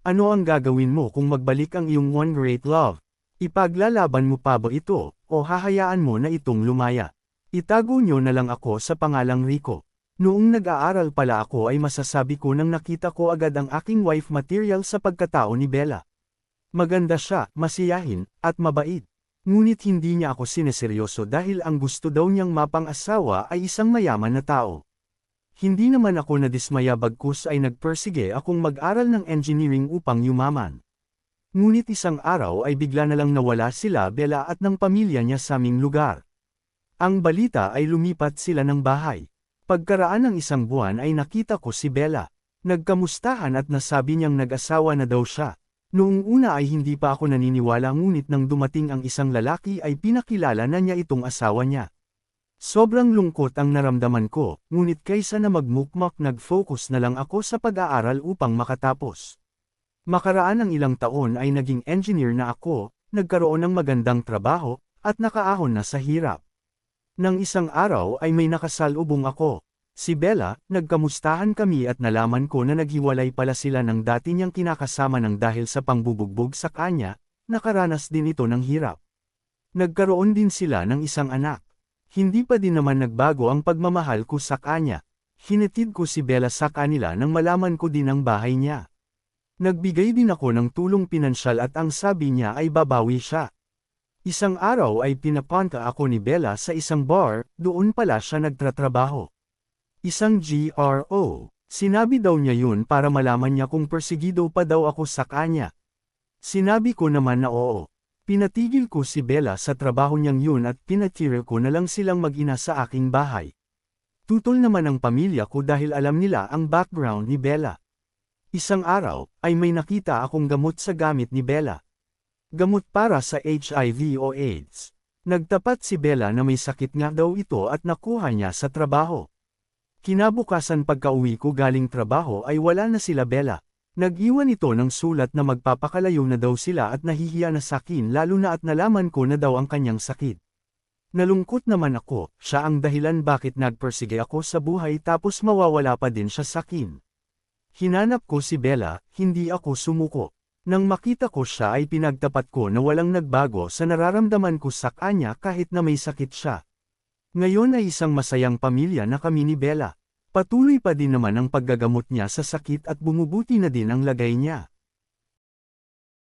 Ano ang gagawin mo kung magbalik ang iyong one great love? Ipaglalaban mo pa ba ito, o hahayaan mo na itong lumaya? Itago niyo na lang ako sa pangalang Rico. Noong nag-aaral pala ako ay masasabi ko nang nakita ko agad ang aking wife material sa pagkatao ni Bella. Maganda siya, masiyahin, at mabait. Ngunit hindi niya ako sineseryoso dahil ang gusto daw niyang mapang-asawa ay isang mayaman na tao. Hindi naman ako nadismaya bagkus ay nagpersige akong mag-aral ng engineering upang yumaman. Ngunit isang araw ay bigla na lang nawala sila Bella at ng pamilya niya sa aming lugar. Ang balita ay lumipat sila ng bahay. Pagkaraan ng isang buwan ay nakita ko si Bella. Nagkamustahan at nasabi niyang nag-asawa na daw siya. Noong una ay hindi pa ako naniniwala ngunit nang dumating ang isang lalaki ay pinakilala na niya itong asawa niya. Sobrang lungkot ang naramdaman ko, ngunit kaysa na magmukmak nag-focus na lang ako sa pag-aaral upang makatapos. Makaraan ng ilang taon ay naging engineer na ako, nagkaroon ng magandang trabaho, at nakaahon na sa hirap. Nang isang araw ay may nakasalubong ako. Si Bella, nagkamustahan kami at nalaman ko na naghiwalay pala sila ng dati niyang kinakasama nang dahil sa pangbubugbog sa kanya, nakaranas din ito ng hirap. Nagkaroon din sila ng isang anak. Hindi pa din naman nagbago ang pagmamahal ko sa kanya. Hinatid ko si Bella sa kanila nang malaman ko din ang bahay niya. Nagbigay din ako ng tulong pinansyal at ang sabi niya ay babawi siya. Isang araw ay pinapunta ako ni Bella sa isang bar, doon pala siya nagtratrabaho. Isang GRO. Sinabi daw niya yun para malaman niya kung persigido pa daw ako sa kanya. Sinabi ko naman na oo. Pinatigil ko si Bella sa trabaho niyang yun at pinatira ko na lang silang mag-ina sa aking bahay. Tutol naman ang pamilya ko dahil alam nila ang background ni Bella. Isang araw, ay may nakita akong gamot sa gamit ni Bella. Gamot para sa HIV o AIDS. Nagtapat si Bella na may sakit nga daw ito at nakuha niya sa trabaho. Kinabukasan pagka-uwi ko galing trabaho ay wala na sila Bella. Nag-iwan ito ng sulat na magpapakalayo na daw sila at nahihiya na sa akin lalo na at nalaman ko na daw ang kanyang sakit. Nalungkot naman ako, siya ang dahilan bakit nagpersige ako sa buhay tapos mawawala pa din siya sa akin. Hinanap ko si Bella, hindi ako sumuko. Nang makita ko siya ay pinagtapat ko na walang nagbago sa nararamdaman ko sa kanya kahit na may sakit siya. Ngayon ay isang masayang pamilya na kami ni Bella. Patuloy pa din naman ang paggagamot niya sa sakit at bumubuti na din ang lagay niya.